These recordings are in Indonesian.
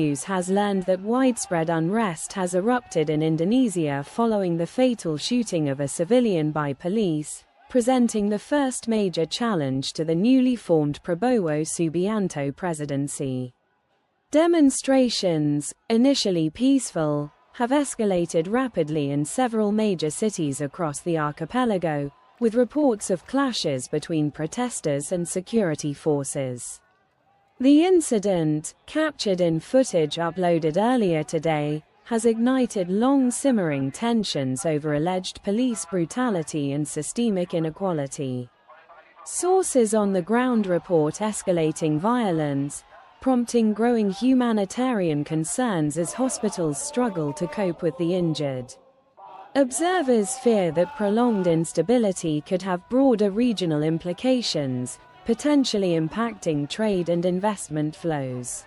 News has learned that widespread unrest has erupted in Indonesia following the fatal shooting of a civilian by police, presenting the first major challenge to the newly formed Prabowo Subianto presidency. Demonstrations, initially peaceful, have escalated rapidly in several major cities across the archipelago, with reports of clashes between protesters and security forces. The incident, captured in footage uploaded earlier today, has ignited long-simmering tensions over alleged police brutality and systemic inequality. Sources on the ground report escalating violence, prompting growing humanitarian concerns as hospitals struggle to cope with the injured. Observers fear that prolonged instability could have broader regional implications, potentially impacting trade and investment flows.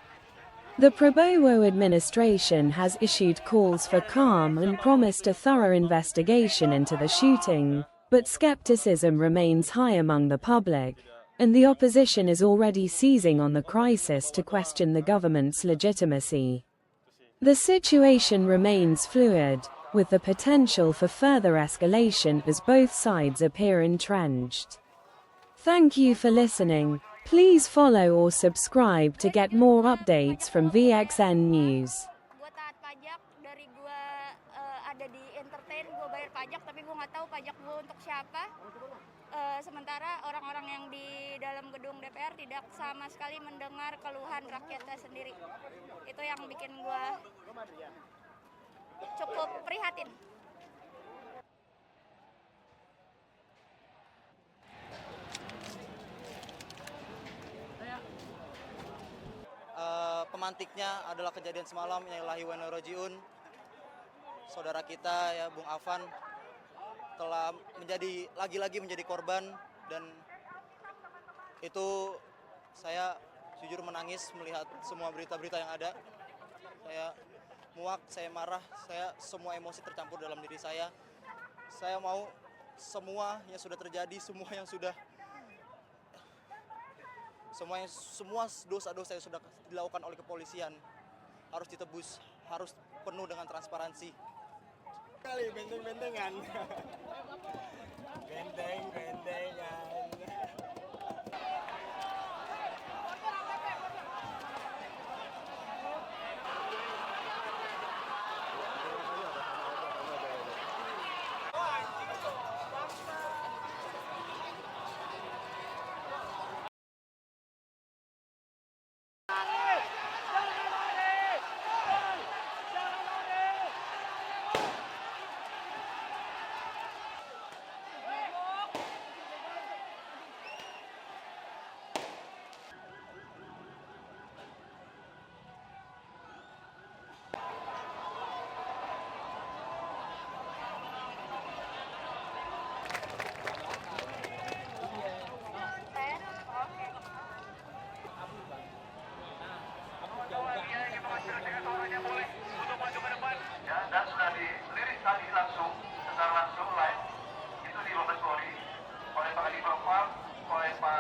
The Prabowo administration has issued calls for calm and promised a thorough investigation into the shooting, but skepticism remains high among the public, and the opposition is already seizing on the crisis to question the government's legitimacy. The situation remains fluid, with the potential for further escalation as both sides appear entrenched. Thank you for listening. Please follow or subscribe to get more updates from VXN News. Gue taat pajak dari gue ada di entertain, gue bayar pajak tapi gue nggak tahu pajak gue untuk siapa. Sementara orang-orang yang di dalam gedung DPR tidak sama sekali mendengar keluhan rakyatnya sendiri. Itu yang bikin gue cukup prihatin. Pemantiknya adalah kejadian semalam, Innalillahi wa inna ilaihi raji'un. Saudara kita ya Bung Afan telah lagi-lagi menjadi korban, dan itu saya jujur menangis melihat semua berita-berita yang ada. Saya muak, saya marah, semua emosi tercampur dalam diri saya. Saya mau semua yang sudah terjadi, semua dosa-dosa yang sudah dilakukan oleh kepolisian harus ditebus, harus penuh dengan transparansi. Kali benteng-bentengan. Benteng-bentengan. Dan sudah dilirik tadi secara langsung live itu di Mabes Polri oleh Pak Adi Propam, oleh Pak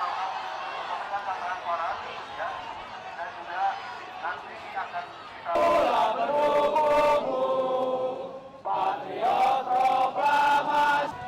pemegang tantangan suara, ya, dan juga nanti akan kita Patriot Proklamasi.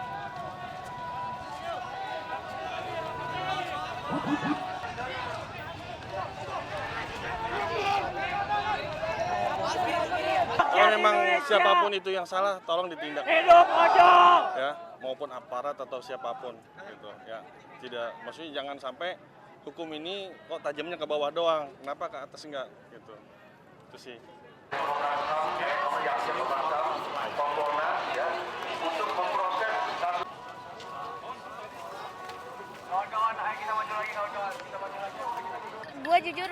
Kalau memang siapapun itu yang salah, tolong ditindak. Hidup aja. Ya, maupun aparat atau siapapun, gitu. Ya, tidak, maksudnya jangan sampai hukum ini kok tajamnya ke bawah doang, kenapa ke atas enggak, gitu. Itu sih. Kompolnas ya untuk memproses kasus. Gue jujur,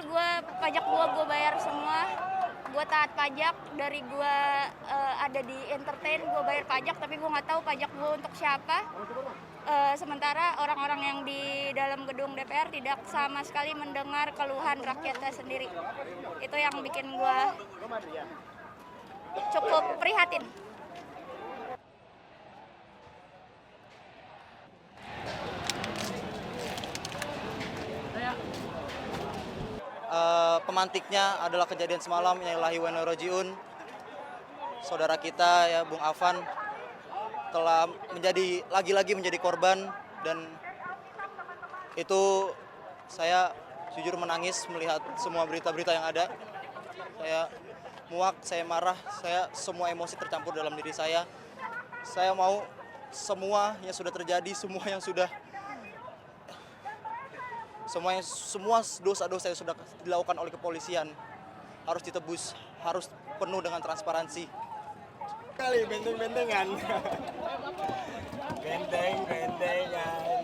pajak gue bayar semua. Gue taat pajak dari gue ada di entertain, gue bayar pajak tapi gue nggak tahu pajak gue untuk siapa. Sementara orang-orang yang di dalam gedung DPR tidak sama sekali mendengar keluhan rakyatnya sendiri. Itu yang bikin gue cukup prihatin. memantiknya adalah kejadian semalam, Innalillahi wa inna ilaihi raji'un. Saudara kita ya Bung Afan telah lagi-lagi menjadi korban, dan itu saya jujur menangis melihat semua berita-berita yang ada. Saya muak, saya marah, semua emosi tercampur dalam diri saya. Saya mau semua yang sudah terjadi, semua dosa-dosa yang sudah dilakukan oleh kepolisian harus ditebus, harus penuh dengan transparansi. Kali benteng-bentengan. Benteng-bentengan.